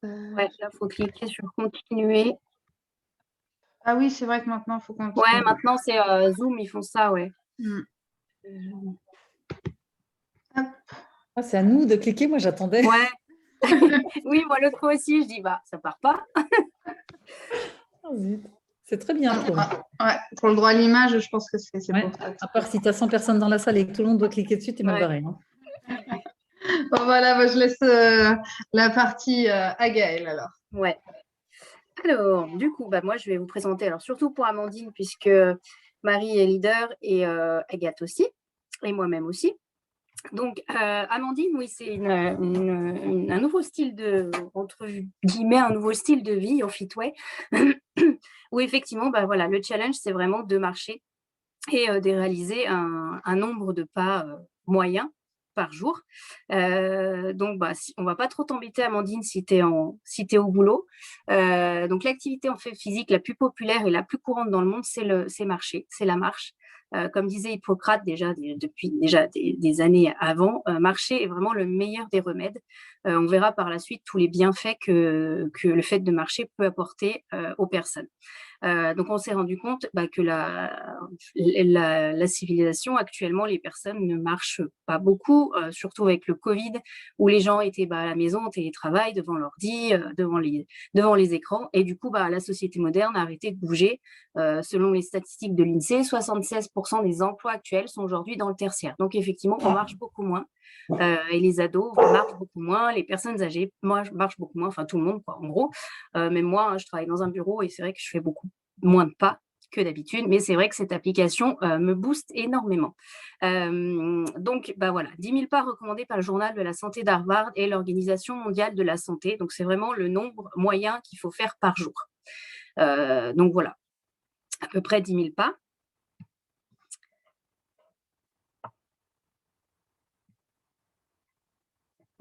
Ouais, là, il faut cliquer sur continuer. Ah oui, c'est vrai que maintenant, il faut continuer. Ouais, maintenant, c'est Zoom, ils font ça, ouais. Ah, c'est à nous de cliquer, moi j'attendais. Ouais. Oui, moi, l'autre fois aussi, je dis, ça part pas. Oh, zut. C'est très bien. Ouais, pour le droit à l'image, je pense que c'est Ouais. pour ça. À part si tu as 100 personnes dans la salle et que tout le monde doit cliquer dessus, tu es mal barré. Hein. Bon, voilà, je laisse la partie à Gaëlle alors. Ouais. Alors, du coup, moi, je vais vous présenter, alors surtout pour Amandine, puisque Marie est leader et Agathe aussi, et moi-même aussi. Donc, Amandine, oui, c'est un nouveau style entre guillemets, un nouveau style de vie au Fitway, où effectivement, voilà, le challenge, c'est vraiment de marcher et de réaliser un nombre de pas moyen par jour. Donc, on va pas trop t'embêter, Amandine, si tu es au boulot. Donc, l'activité en fait physique la plus populaire et la plus courante dans le monde, c'est marcher, c'est la marche. Comme disait Hippocrate depuis des années avant, marcher est vraiment le meilleur des remèdes. On verra par la suite tous les bienfaits que le fait de marcher peut apporter aux personnes. Donc, on s'est rendu compte que la civilisation, actuellement, les personnes ne marchent pas beaucoup, surtout avec le Covid, où les gens étaient à la maison, en télétravail, devant l'ordi, devant les écrans. Et du coup, la société moderne a arrêté de bouger. Selon les statistiques de l'INSEE, 76% des emplois actuels sont aujourd'hui dans le tertiaire. Donc, effectivement, on marche beaucoup moins. Et les ados marchent beaucoup moins, les personnes âgées marchent beaucoup moins, enfin tout le monde, quoi, en gros. Même moi, je travaille dans un bureau et c'est vrai que je fais beaucoup moins de pas que d'habitude, mais c'est vrai que cette application me booste énormément. Donc, voilà, 10 000 pas recommandés par le journal de la santé d'Harvard et l'Organisation mondiale de la santé. Donc, c'est vraiment le nombre moyen qu'il faut faire par jour. Donc, voilà, à peu près 10 000 pas.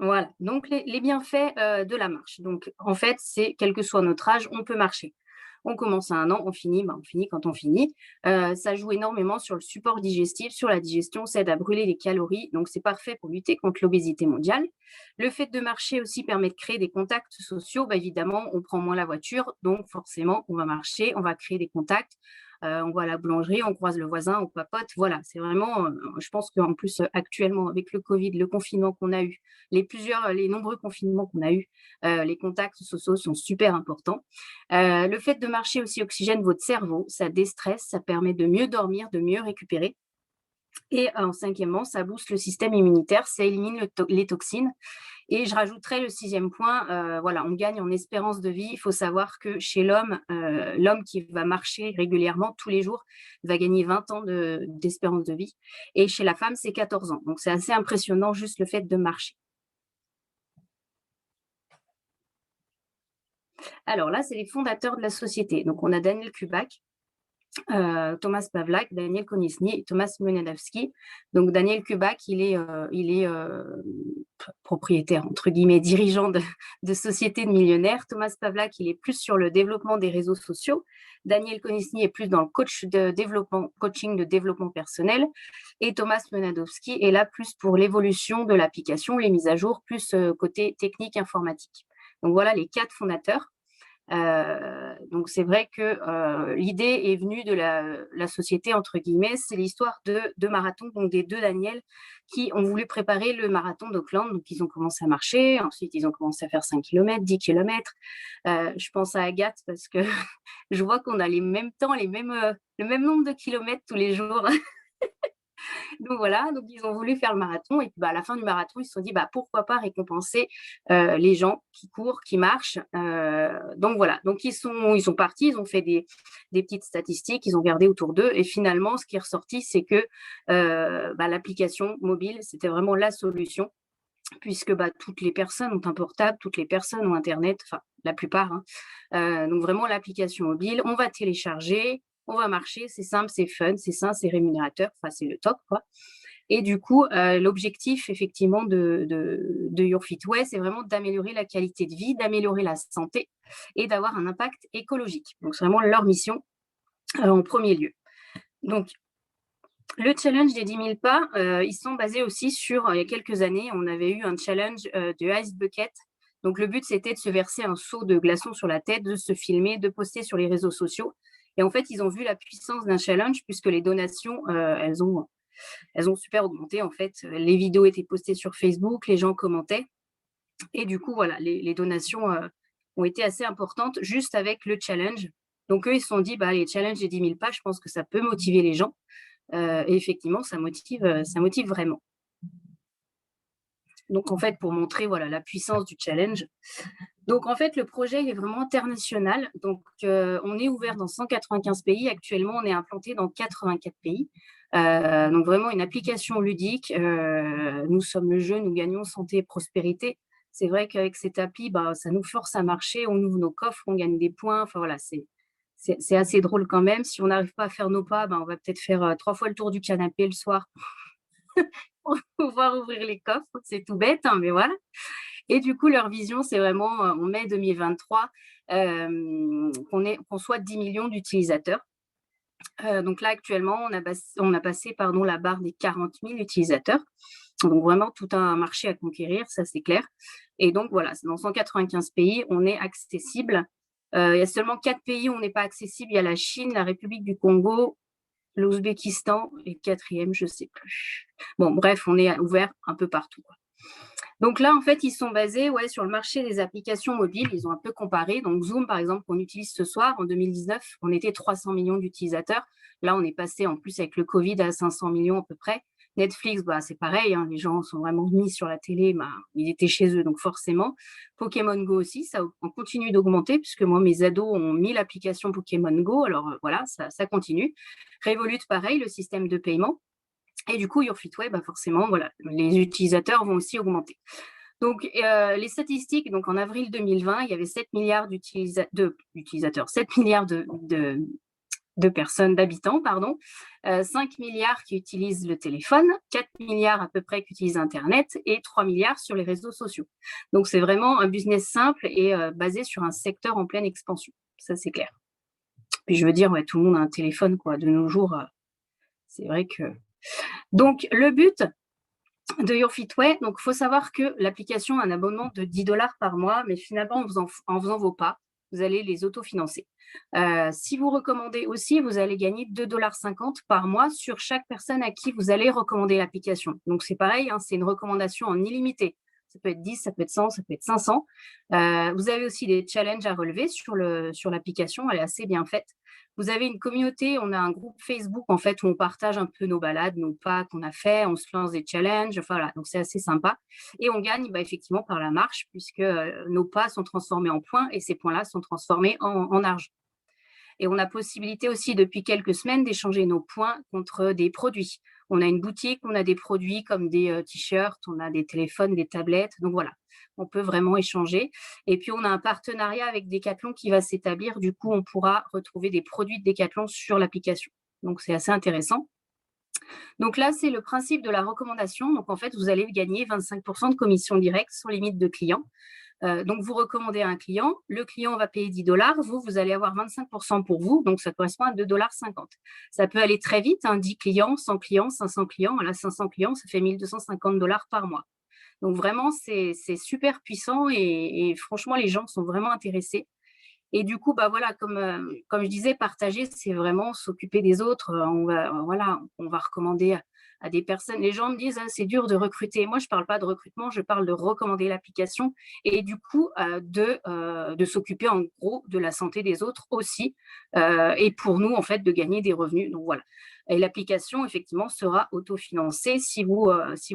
Voilà, donc les bienfaits de la marche. Donc, en fait, c'est quel que soit notre âge, on peut marcher. On commence à 1 an, on finit quand on finit. Ça joue énormément sur le support digestif, sur la digestion, ça aide à brûler les calories. Donc, c'est parfait pour lutter contre l'obésité mondiale. Le fait de marcher aussi permet de créer des contacts sociaux. Évidemment, on prend moins la voiture, donc forcément, on va marcher, on va créer des contacts. On va à la boulangerie, on croise le voisin, on papote. Voilà, c'est vraiment, je pense qu'en plus, actuellement, avec le Covid, le confinement qu'on a eu, les nombreux confinements qu'on a eu, les contacts sociaux sont super importants. Le fait de marcher aussi oxygène votre cerveau, ça déstresse, ça permet de mieux dormir, de mieux récupérer. Et en cinquièmement, ça booste le système immunitaire, ça élimine les toxines. Et je rajouterais le 6e point, voilà, on gagne en espérance de vie. Il faut savoir que chez l'homme, l'homme qui va marcher régulièrement tous les jours va gagner 20 ans d'espérance de vie. Et chez la femme, c'est 14 ans. Donc, c'est assez impressionnant juste le fait de marcher. Alors là, c'est les fondateurs de la société. Donc, on a Daniel Kubak, Thomas Pavlak, Daniel Konisny et Thomas Mlynarski. Donc, Daniel Kubak, il est propriétaire, entre guillemets, dirigeant de sociétés de millionnaires. Thomas Pavlak, il est plus sur le développement des réseaux sociaux. Daniel Konisny est plus dans le coaching de développement personnel. Et Thomas Mlynarski est là plus pour l'évolution de l'application, les mises à jour, plus côté technique informatique. Donc, voilà les 4 fondateurs. Donc, c'est vrai que l'idée est venue de la société, entre guillemets. C'est l'histoire de marathons, donc des 2 Daniel, qui ont voulu préparer le marathon d'Auckland. Donc, ils ont commencé à marcher. Ensuite, ils ont commencé à faire 5 km, 10 km. Je pense à Agathe parce que je vois qu'on a les mêmes temps, le même nombre de kilomètres tous les jours. Donc voilà, donc ils ont voulu faire le marathon et puis à la fin du marathon, ils se sont dit pourquoi pas récompenser les gens qui courent, qui marchent. Donc voilà, donc ils sont partis, ils ont fait des petites statistiques, ils ont regardé autour d'eux et finalement, ce qui est ressorti, c'est que l'application mobile, c'était vraiment la solution puisque toutes les personnes ont un portable, toutes les personnes ont Internet, enfin la plupart. Donc vraiment l'application mobile, on va télécharger, on va marcher, c'est simple, c'est fun, c'est sain, c'est rémunérateur, enfin c'est le top quoi. Et du coup, l'objectif effectivement de Your Fitway, c'est vraiment d'améliorer la qualité de vie, d'améliorer la santé et d'avoir un impact écologique. Donc c'est vraiment leur mission en premier lieu. Donc Le challenge des 10 000 pas, ils sont basés aussi sur, il y a quelques années, on avait eu un challenge de Ice Bucket. Donc, le but, c'était de se verser un seau de glaçons sur la tête, de se filmer, de poster sur les réseaux sociaux. Et en fait, ils ont vu la puissance d'un challenge puisque les donations, elles ont super augmenté. En fait, les vidéos étaient postées sur Facebook, les gens commentaient. Et du coup, voilà, les donations ont été assez importantes juste avec le challenge. Donc, eux, ils se sont dit, bah, les challenges des 10 000 pas, je pense que ça peut motiver les gens. Et effectivement, ça motive vraiment. Donc, en fait, pour montrer voilà, la puissance du challenge. Donc, en fait, le projet il est vraiment international. Donc, on est ouvert dans 195 pays. Actuellement, on est implanté dans 84 pays. Donc, vraiment une application ludique. Nous sommes le jeu, nous gagnons santé et prospérité. C'est vrai qu'avec cette appli, bah, ça nous force à marcher. On ouvre nos coffres, on gagne des points. Enfin, voilà, c'est assez drôle quand même. Si on n'arrive pas à faire nos pas, ben, on va peut-être faire 3 fois le tour du canapé le soir pour pouvoir ouvrir les coffres. C'est tout bête, hein, mais voilà. Et du coup, leur vision, c'est vraiment en mai 2023 qu'on soit 10 millions d'utilisateurs. Donc là, actuellement, on a passé la barre des 40 000 utilisateurs. Donc vraiment tout un marché à conquérir, ça c'est clair. Et donc voilà, dans 195 pays, on est accessible. Il y a seulement 4 pays où on n'est pas accessible. Il y a la Chine, la République du Congo, l'Ouzbékistan et le quatrième, je ne sais plus. Bon, bref, on est ouvert un peu partout, quoi. Donc là, en fait, ils sont basés sur le marché des applications mobiles. Ils ont un peu comparé. Donc Zoom, par exemple, qu'on utilise ce soir, en 2019, on était 300 millions d'utilisateurs. Là, on est passé en plus avec le Covid à 500 millions à peu près. Netflix, bah, c'est pareil, hein, les gens sont vraiment mis sur la télé, bah, ils étaient chez eux, donc forcément. Pokémon Go aussi, ça on continue d'augmenter, puisque moi, mes ados ont mis l'application Pokémon Go, alors voilà, ça continue. Revolut, pareil, le système de paiement. Et du coup, Yourfitway, bah forcément, voilà, les utilisateurs vont aussi augmenter. Donc, les statistiques, donc en avril 2020, il y avait 7 milliards d'utilisateurs, 7 milliards de personnes, d'habitants, pardon, 5 milliards qui utilisent le téléphone, 4 milliards à peu près qui utilisent Internet et 3 milliards sur les réseaux sociaux. Donc, c'est vraiment un business simple et basé sur un secteur en pleine expansion. Ça, c'est clair. Puis, je veux dire, tout le monde a un téléphone, quoi. De nos jours, c'est vrai que… Donc, le but de Yourfitway, donc il faut savoir que l'application a un abonnement de 10 $ par mois, mais finalement, en faisant vos pas, vous allez les autofinancer. Si vous recommandez aussi, vous allez gagner 2,50 $ par mois sur chaque personne à qui vous allez recommander l'application. Donc, c'est pareil, hein, c'est une recommandation en illimité. Ça peut être 10, ça peut être 100, ça peut être 500. Vous avez aussi des challenges à relever sur l'application. Elle est assez bien faite. Vous avez une communauté, on a un groupe Facebook en fait où on partage un peu nos balades, nos pas qu'on a fait, on se lance des challenges, enfin, voilà, donc c'est assez sympa. Et on gagne effectivement par la marche puisque nos pas sont transformés en points et ces points-là sont transformés en argent. Et on a possibilité aussi depuis quelques semaines d'échanger nos points contre des produits. On a une boutique, on a des produits comme des t-shirts, on a des téléphones, des tablettes. Donc voilà, on peut vraiment échanger. Et puis on a un partenariat avec Decathlon qui va s'établir. Du coup, on pourra retrouver des produits de Decathlon sur l'application. Donc c'est assez intéressant. Donc là, c'est le principe de la recommandation. Donc en fait, vous allez gagner 25% de commission directe sans limite de clients. Donc, vous recommandez à un client, le client va payer 10 $, vous allez avoir 25% pour vous, donc ça correspond à 2,50 $. Ça peut aller très vite, 10 clients, 100 clients, 500 clients. Voilà, 500 clients, ça fait 1 250 $ par mois. Donc, vraiment, c'est super puissant et franchement, les gens sont vraiment intéressés. Et du coup, bah voilà, comme je disais, partager, c'est vraiment s'occuper des autres. On va recommander à des personnes. Les gens me disent, c'est dur de recruter. Moi, je ne parle pas de recrutement, je parle de recommander l'application et du coup, de s'occuper en gros de la santé des autres aussi. Et pour nous, en fait, de gagner des revenus. Donc voilà. Et l'application, effectivement, sera autofinancée si vous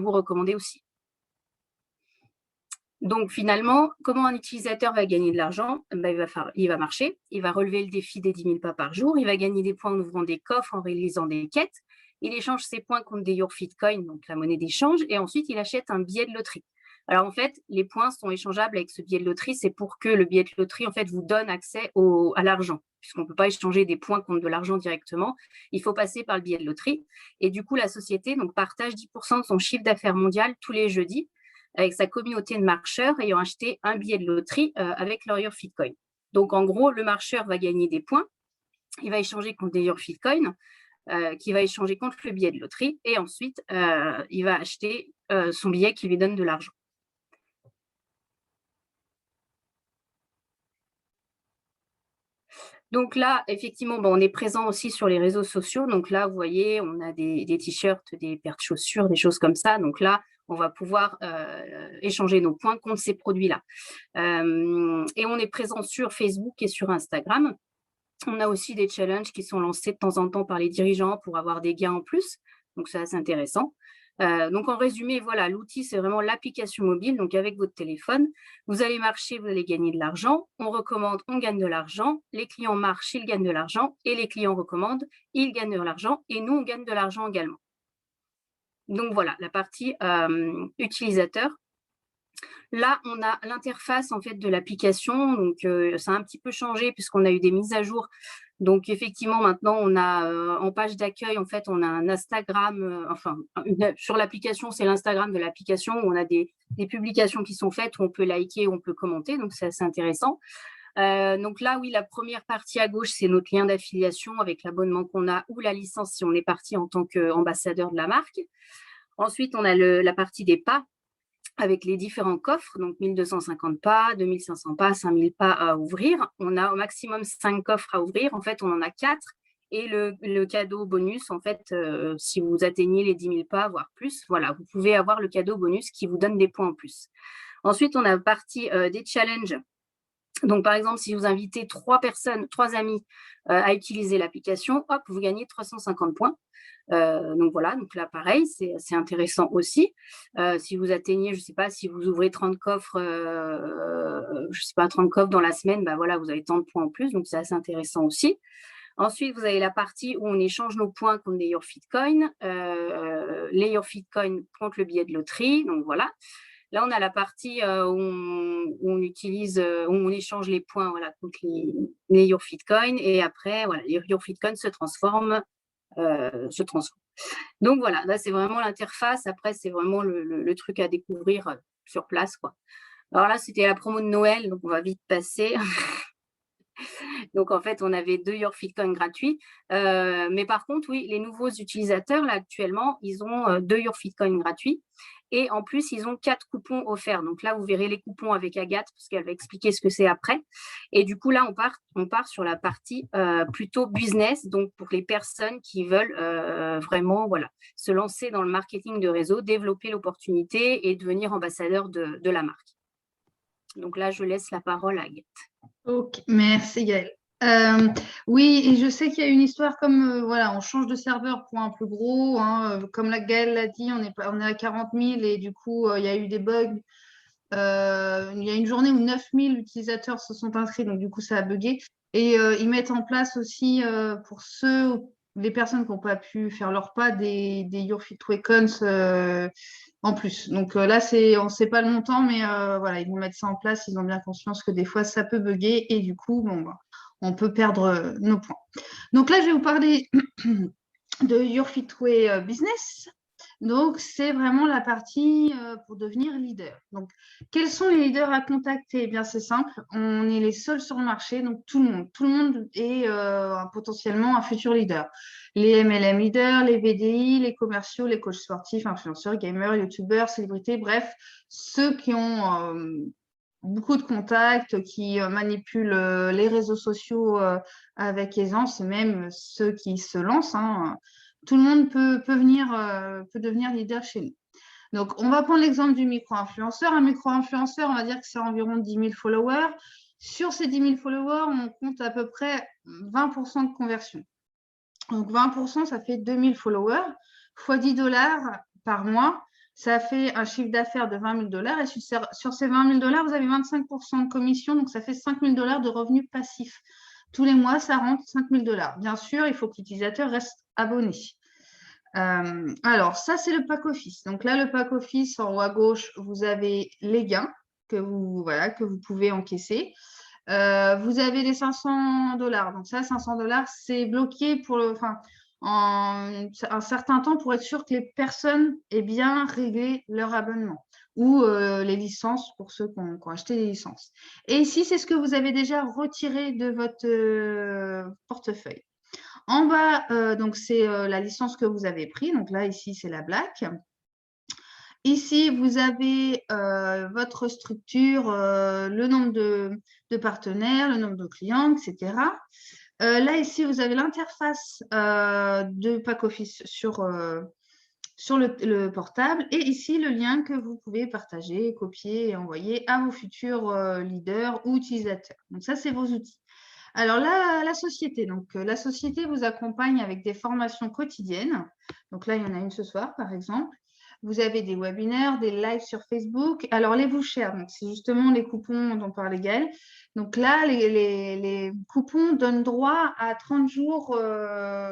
recommandez aussi. Donc, finalement, comment un utilisateur va gagner de l'argent? Il va marcher, il va relever le défi des 10 000 pas par jour, il va gagner des points en ouvrant des coffres, en réalisant des quêtes, il échange ses points contre des YourFitCoin, donc la monnaie d'échange, et ensuite, il achète un billet de loterie. Alors, en fait, les points sont échangeables avec ce billet de loterie, c'est pour que le billet de loterie, en fait, vous donne accès à l'argent, puisqu'on ne peut pas échanger des points contre de l'argent directement, il faut passer par le billet de loterie. Et du coup, la société partage 10% de son chiffre d'affaires mondial tous les jeudis, avec sa communauté de marcheurs ayant acheté un billet de loterie avec leur YourFitCoin. Donc, en gros, le marcheur va gagner des points, il va échanger contre des YourFitCoin. qui va échanger contre le billet de loterie et ensuite, il va acheter son billet qui lui donne de l'argent. Donc là, effectivement, on est présent aussi sur les réseaux sociaux. Donc là, vous voyez, on a des t-shirts, des paires de chaussures, des choses comme ça. Donc là, on va pouvoir échanger nos points contre ces produits-là. Et on est présent sur Facebook et sur Instagram. On a aussi des challenges qui sont lancés de temps en temps par les dirigeants pour avoir des gains en plus. Donc, c'est assez intéressant. Donc, en résumé, voilà, l'outil, c'est vraiment l'application mobile. Donc, avec votre téléphone, vous allez marcher, vous allez gagner de l'argent. On recommande, on gagne de l'argent. Les clients marchent, ils gagnent de l'argent. Et les clients recommandent, ils gagnent de l'argent. Et nous, on gagne de l'argent également. Donc, voilà, la partie utilisateur. Là, on a l'interface en fait de l'application, donc ça a un petit peu changé puisqu'on a eu des mises à jour. Donc effectivement, maintenant, on a en page d'accueil, en fait, on a un Instagram, sur l'application, c'est l'Instagram de l'application où on a des publications qui sont faites, où on peut liker, où on peut commenter, donc c'est assez intéressant. Donc là, oui, la première partie à gauche, c'est notre lien d'affiliation avec l'abonnement qu'on a ou la licence si on est parti en tant qu'ambassadeur de la marque. Ensuite, on a la partie des pas avec les différents coffres, donc 1250 pas, 2500 pas, 5000 pas à ouvrir. On a au maximum 5 coffres à ouvrir. En fait, on en a 4. Et le cadeau bonus, en fait, si vous atteignez les 10 000 pas, voire plus, voilà, vous pouvez avoir le cadeau bonus qui vous donne des points en plus. Ensuite, on a partie des challenges. Donc, par exemple, si vous invitez 3 amis à utiliser l'application, hop, vous gagnez 350 points. Donc voilà, donc là pareil, c'est intéressant aussi. Si vous atteignez, je ne sais pas, si vous ouvrez 30 coffres, 30 coffres dans la semaine, voilà, vous avez tant de points en plus, donc c'est assez intéressant aussi. Ensuite, vous avez la partie où on échange nos points contre les Your Fit Coin, les Your Fit Coin contre le billet de loterie, donc voilà. Là, on a la partie où on utilise, où on échange les points voilà, contre les Your Fit Coin et après, voilà, les Your Fit Coin se transforment. Donc voilà, là c'est vraiment l'interface. Après, c'est vraiment le truc à découvrir sur place, quoi. Alors là, c'était la promo de Noël, donc on va vite passer. Donc en fait, on avait 2 Your Fit Coin gratuits. Mais par contre, oui, les nouveaux utilisateurs, là actuellement, ils ont 2 Your Fit Coin gratuits. Et en plus, ils ont 4 coupons offerts. Donc là, vous verrez les coupons avec Agathe, parce qu'elle va expliquer ce que c'est après. Et du coup, là, on part sur la partie plutôt business, donc pour les personnes qui veulent vraiment se lancer dans le marketing de réseau, développer l'opportunité et devenir ambassadeur de la marque. Donc là, je laisse la parole à Agathe. Ok, merci Gaëlle. Oui, et je sais qu'il y a une histoire comme, on change de serveur pour un plus gros. Comme la Gaëlle l'a dit, on est à 40 000 et du coup, il y a eu des bugs. Il y a une journée où 9 000 utilisateurs se sont inscrits, donc du coup, ça a bugué. Et ils mettent en place aussi, pour les personnes qui n'ont pas pu faire leur pas, des Your Fit Coins en plus. Donc là, on ne sait pas le montant, mais ils vont mettre ça en place. Ils ont bien conscience que des fois, ça peut bugger et du coup, on peut perdre nos points. Donc là, je vais vous parler de Your Fit Business. Donc, c'est vraiment la partie pour devenir leader. Donc, quels sont les leaders à contacter? Eh bien, c'est simple. On est les seuls sur le marché. Donc, tout le monde est potentiellement un futur leader. Les MLM leaders, les VDI, les commerciaux, les coachs sportifs, influenceurs, gamers, youtubeurs, célébrités, bref, ceux qui ont beaucoup de contacts, qui manipulent les réseaux sociaux avec aisance, même ceux qui se lancent. Tout le monde peut devenir leader chez nous. Donc, on va prendre l'exemple du micro-influenceur. Un micro-influenceur, on va dire que c'est environ 10 000 followers. Sur ces 10 000 followers, on compte à peu près 20% de conversion. Donc, 20%, ça fait 2 000 followers fois $10 par mois. Ça fait un chiffre d'affaires de 20 000 $. Et sur ces 20 000 $, vous avez 25% de commission. Donc, ça fait 5 000 $ de revenus passifs. Tous les mois, ça rentre 5 000 $. Bien sûr, il faut que l'utilisateur reste abonné. Alors, ça, c'est le pack office. Donc là, le pack office, en haut à gauche, vous avez les gains que vous pouvez encaisser. Vous avez les 500 $. Donc ça, 500 $, c'est bloqué pour un certain temps pour être sûr que les personnes aient bien réglé leur abonnement ou les licences pour ceux qui ont acheté les licences. Et ici, c'est ce que vous avez déjà retiré de votre portefeuille. En bas, donc c'est la licence que vous avez prise. Donc là, ici, c'est la Black. Ici, vous avez votre structure, le nombre de partenaires, le nombre de clients, etc. Là, ici, vous avez l'interface de Pack Office sur le portable. Et ici, le lien que vous pouvez partager, copier et envoyer à vos futurs leaders ou utilisateurs. Donc ça, c'est vos outils. Alors là, la société. Donc, la société vous accompagne avec des formations quotidiennes. Donc là, il y en a une ce soir, par exemple. Vous avez des webinaires, des lives sur Facebook. Alors, les vouchers, c'est justement les coupons dont parlait Gaëlle. Donc là, les coupons donnent droit à 30 jours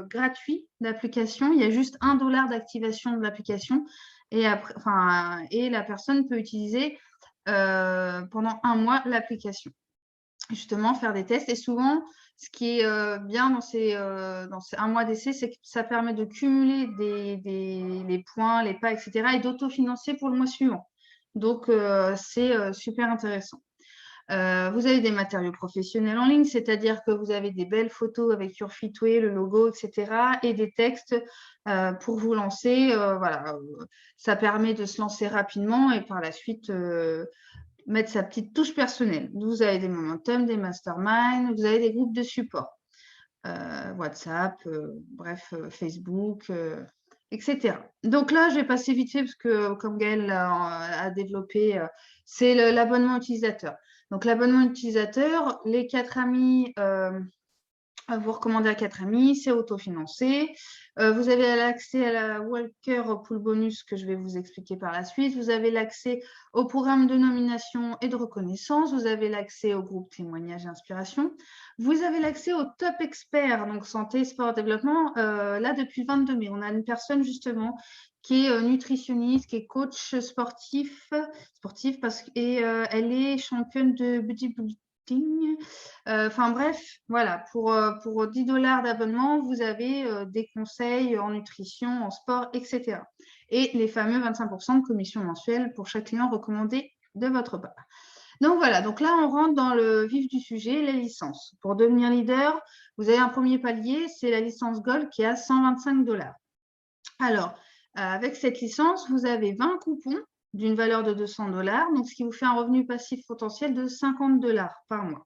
gratuits d'application. Il y a juste $1 d'activation de l'application. Et la personne peut utiliser pendant 1 mois l'application. Justement, faire des tests. Et souvent, ce qui est bien dans ces 1 mois d'essai, c'est que ça permet de cumuler les points, les pas, etc. et d'autofinancer pour le mois suivant. Donc, c'est super intéressant. Vous avez des matériaux professionnels en ligne, c'est-à-dire que vous avez des belles photos avec your Fitway, le logo, etc. et des textes pour vous lancer. Voilà, ça permet de se lancer rapidement et par la suite mettre sa petite touche personnelle. Vous avez des momentum, des masterminds, vous avez des groupes de support, WhatsApp, bref, Facebook, etc. Donc là, je vais passer vite fait parce que, comme Gaëlle a développé, c'est l'abonnement utilisateur. Donc, l'abonnement utilisateur, les 4 amis, vous recommandez à 4 amis, c'est autofinancé. Vous avez l'accès à la Walker Pool Bonus que je vais vous expliquer par la suite. Vous avez l'accès au programme de nomination et de reconnaissance. Vous avez l'accès au groupe témoignage et inspiration. Vous avez l'accès au top expert, donc santé, sport, développement. Là, depuis le 22 mai, on a une personne justement qui est nutritionniste, qui est coach sportif et elle est championne de bodybuilding. Enfin bref, voilà, pour $10 d'abonnement, vous avez des conseils en nutrition, en sport, etc. Et les fameux 25% de commission mensuelle pour chaque client recommandé de votre part. Donc voilà, donc là, on rentre dans le vif du sujet, les licences. Pour devenir leader, vous avez un premier palier, c'est la licence Gold qui est à $125. Alors, avec cette licence, vous avez 20 coupons d'une valeur de $200, donc ce qui vous fait un revenu passif potentiel de $50 par mois.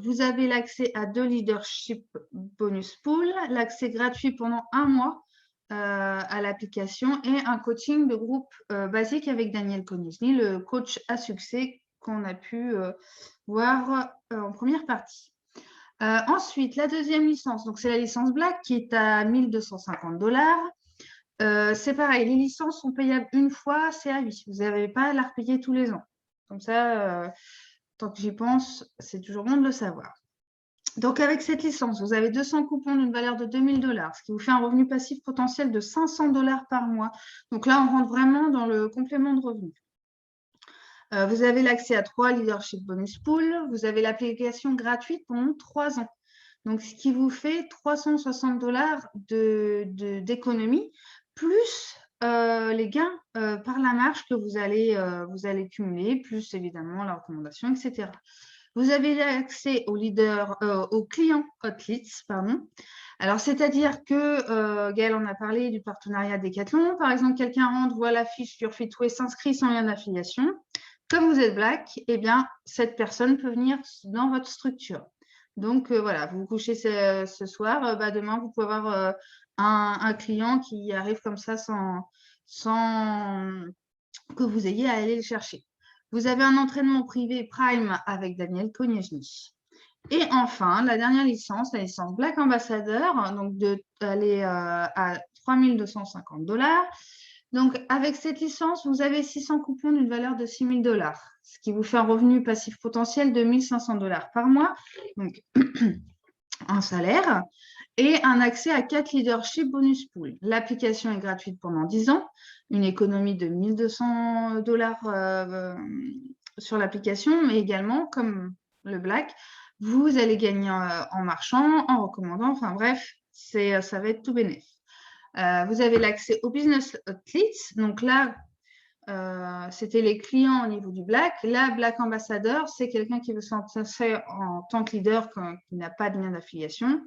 Vous avez l'accès à 2 leadership bonus pool, l'accès gratuit pendant 1 mois à l'application et un coaching de groupe basique avec Daniel Cognisny, le coach à succès qu'on a pu voir en première partie. Ensuite, la deuxième licence, donc c'est la licence Black qui est à $1 250. C'est pareil, les licences sont payables une fois, c'est à vie. Vous n'avez pas à la repayer tous les ans. Comme ça, tant que j'y pense, c'est toujours bon de le savoir. Donc, avec cette licence, vous avez 200 coupons d'une valeur de $2000, ce qui vous fait un revenu passif potentiel de $500 par mois. Donc là, on rentre vraiment dans le complément de revenu. Vous avez l'accès à 3 leadership bonus pool. Vous avez l'application gratuite pendant 3 ans. Donc, ce qui vous fait $360 d'économie, plus les gains par la marge que vous allez cumuler, plus évidemment la recommandation, etc. Vous avez accès aux clients hot leads, pardon. Alors, c'est-à-dire que Gaëlle en a parlé du partenariat Decathlon. Par exemple, quelqu'un rentre, voit la fiche sur Fitway, s'inscrit sans lien d'affiliation. Comme vous êtes Black, eh bien, cette personne peut venir dans votre structure. Donc, voilà, vous vous couchez ce soir, demain, vous pouvez avoir un client qui arrive comme ça sans que vous ayez à aller le chercher. Vous avez un entraînement privé Prime avec Daniel Cognisny. Et enfin, la dernière licence, la licence Black Ambassadeur, donc d'aller à $3250. Donc, avec cette licence, vous avez 600 coupons d'une valeur de $6000, ce qui vous fait un revenu passif potentiel de $1500 par mois, donc un salaire, et un accès à 4 leadership bonus pool. L'application est gratuite pendant 10 ans, une économie de $1200 sur l'application, mais également, comme le Black, vous allez gagner en marchant, en recommandant, enfin bref, ça va être tout bénéf. Vous avez l'accès au business hot leads. Donc là, c'était les clients au niveau du Black. Là, Black Ambassadeur, c'est quelqu'un qui veut s'insérer en tant que leader qui n'a pas de lien d'affiliation.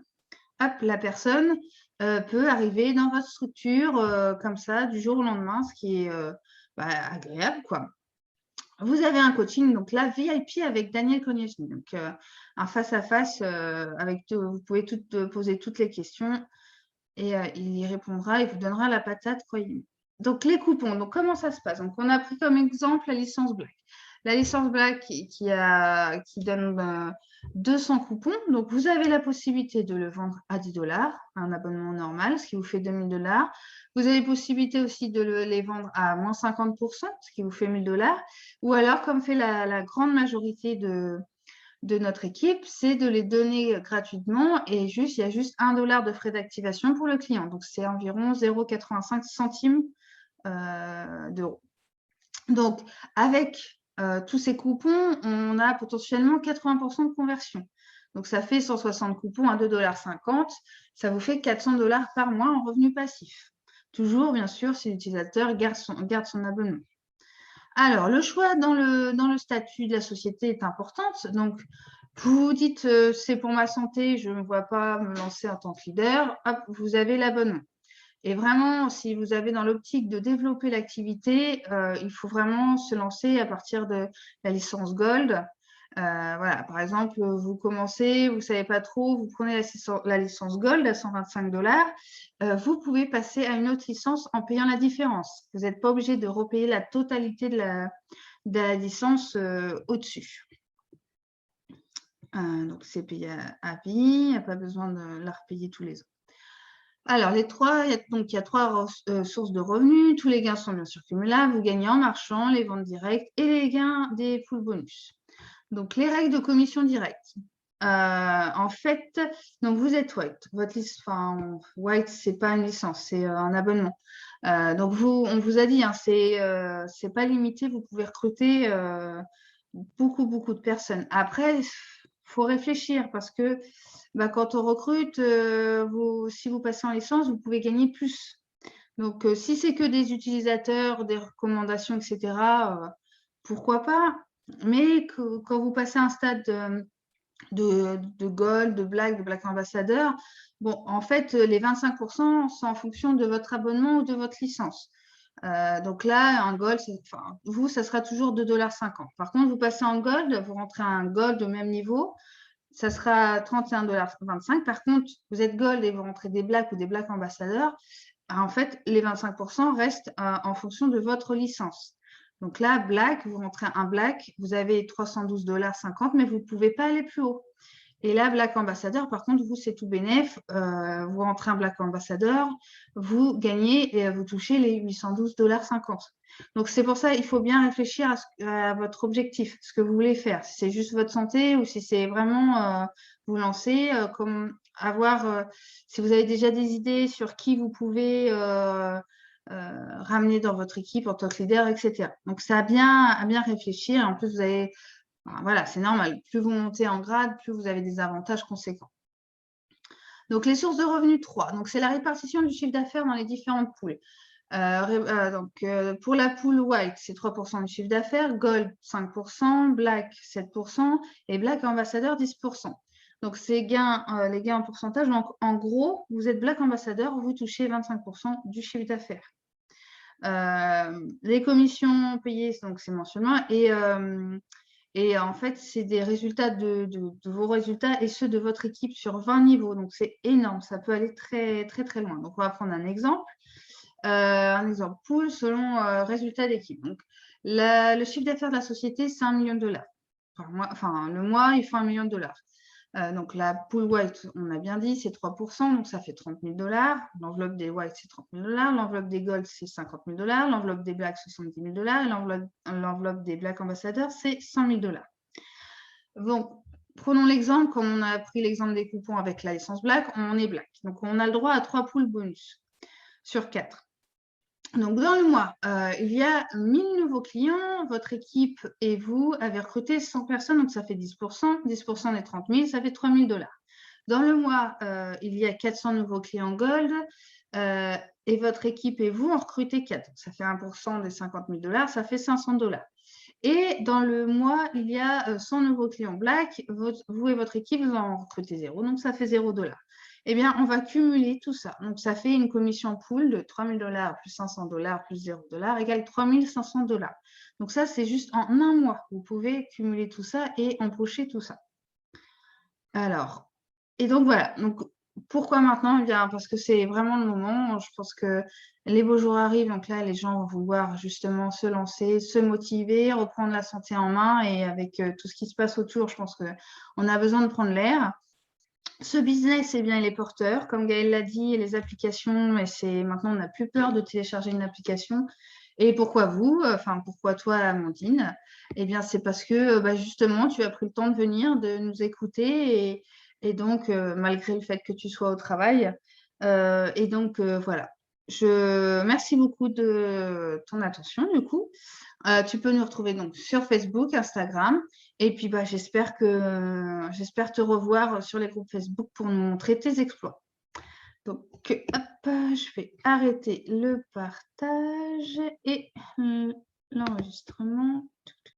hop, la personne peut arriver dans votre structure comme ça, du jour au lendemain, ce qui est agréable, quoi. Vous avez un coaching, donc là, VIP avec Daniel Kognechny. Donc, un face-à-face vous pouvez poser toutes les questions et il y répondra, il vous donnera la patate, croyez-moi. Donc, les coupons. Donc, comment ça se passe? Donc, on a pris comme exemple la licence Black. La licence Black qui donne 200 coupons. Donc, vous avez la possibilité de le vendre à 10 $, un abonnement normal, ce qui vous fait 2 000 $. Vous avez possibilité aussi de les vendre à moins 50%, ce qui vous fait 1 000 $. Ou alors, comme fait la grande majorité de notre équipe, c'est de les donner gratuitement et il y a juste 1 $ de frais d'activation pour le client. Donc, c'est environ 0,85 centimes d'euros. Donc, avec tous ces coupons, on a potentiellement 80% de conversion. Donc, ça fait 160 coupons à 2,50 $. Ça vous fait 400 $ par mois en revenu passif. Toujours, bien sûr, si l'utilisateur garde son abonnement. Alors, le choix dans le statut de la société est important. Donc, vous vous dites, c'est pour ma santé, je ne me vois pas me lancer en tant que leader. Hop, vous avez l'abonnement. Et vraiment, si vous avez dans l'optique de développer l'activité, il faut vraiment se lancer à partir de la licence Gold. Voilà, par exemple, vous commencez, vous ne savez pas trop, vous prenez la licence Gold à 125 $. Vous pouvez passer à une autre licence en payant la différence. Vous n'êtes pas obligé de repayer la totalité de la licence au-dessus. Donc, c'est payé à vie, il n'y a pas besoin de la repayer tous les ans. Alors, il y a 3 sources de revenus. Tous les gains sont bien sûr cumulables. Vous gagnez en marchand, les ventes directes et les gains des poules bonus. Donc, les règles de commission directe. En fait, donc vous êtes white. Votre liste, white, ce n'est pas une licence, c'est un abonnement. Donc, on vous a dit, hein, c'est pas limité. Vous pouvez recruter beaucoup de personnes. Après, il faut réfléchir parce que quand on recrute, si vous passez en licence, vous pouvez gagner plus. Donc, si c'est que des utilisateurs, des recommandations, etc., pourquoi pas? Mais quand vous passez à un stade de Gold, de Black Ambassadeur, bon, en fait, les 25% sont en fonction de votre abonnement ou de votre licence. Donc là, un Gold, vous, ça sera toujours 2,50 $. Par contre, vous passez en Gold, vous rentrez à un Gold au même niveau, ça sera 31,25 $. Par contre, vous êtes Gold et vous rentrez des Black ou des Black Ambassadeurs, en fait, les 25% restent en fonction de votre licence. Donc là, Black, vous rentrez un Black, vous avez 312,50 $, mais vous ne pouvez pas aller plus haut. Et là, Black Ambassadeur, par contre, vous, c'est tout bénef. Vous rentrez un Black Ambassadeur, vous gagnez et vous touchez les 812,50 $. Donc, c'est pour ça il faut bien réfléchir à votre objectif, ce que vous voulez faire. Si c'est juste votre santé ou si c'est vraiment vous lancer, si vous avez déjà des idées sur qui vous pouvez ramener dans votre équipe en tant que leader, etc. Donc, c'est à bien réfléchir. En plus, vous avez... Voilà, c'est normal. Plus vous montez en grade, plus vous avez des avantages conséquents. Donc, les sources de revenus 3. Donc, c'est la répartition du chiffre d'affaires dans les différentes poules. Pour la poule White, c'est 3% du chiffre d'affaires, Gold 5%, Black 7% et Black Ambassadeur 10%. Donc, les gains en pourcentage, donc, en gros, vous êtes Black Ambassadeur, vous touchez 25% du chiffre d'affaires. Les commissions payées, donc c'est mensuellement, et en fait, c'est des résultats de vos résultats et ceux de votre équipe sur 20 niveaux. Donc, c'est énorme. Ça peut aller très, très, très loin. Donc, on va prendre un exemple. Pool selon résultat d'équipe. Donc, le chiffre d'affaires de la société, c'est 1 million de $. Le mois, il faut 1 million de $. Donc, la pool white, on a bien dit, c'est 3%, donc ça fait 30 000 $. L'enveloppe des white, c'est 30 000 $. L'enveloppe des gold, c'est 50 000 $. L'enveloppe des black, 70 000 $. Et l'enveloppe des black ambassadeurs, c'est 100 000 $. Donc, prenons l'exemple, comme on a pris l'exemple des coupons avec la licence black, on est black. Donc, on a le droit à 3 pools bonus sur 4. Donc, dans le mois, il y a 1000 nouveaux clients. Votre équipe et vous avez recruté 100 personnes, donc ça fait 10%. 10% des 30 000, ça fait 3 000 $. Dans le mois, il y a 400 nouveaux clients Gold et votre équipe et vous en recrutez 4. Ça fait 1% des 50 000 $, ça fait 500 $. Et dans le mois, il y a 100 nouveaux clients Black. Vous et votre équipe, vous en recrutez 0, donc ça fait 0 $. eh bien, on va cumuler tout ça. Donc, ça fait une commission pool de 3 000 $ plus 500 $ plus 0 $ égale 3 500 $. Donc, ça, c'est juste en un mois. Vous pouvez cumuler tout ça et empocher tout ça. Alors, et donc voilà. Donc, pourquoi maintenant? Eh bien, parce que c'est vraiment le moment. Je pense que les beaux jours arrivent. Donc là, les gens vont vouloir justement se lancer, se motiver, reprendre la santé en main. Et avec tout ce qui se passe autour, je pense qu'on a besoin de prendre l'air. Ce business, eh bien, il est porteur. Comme Gaëlle l'a dit, les applications, et c'est maintenant, on n'a plus peur de télécharger une application. Et pourquoi vous? Enfin, pourquoi toi, Amandine? Eh bien, c'est parce que justement, tu as pris le temps de venir, de nous écouter. Et donc, malgré le fait que tu sois au travail. Et donc, voilà. Merci beaucoup de ton attention, du coup. Tu peux nous retrouver donc sur Facebook, Instagram. Et puis, j'espère te revoir sur les groupes Facebook pour nous montrer tes exploits. Donc, hop, je vais arrêter le partage et l'enregistrement.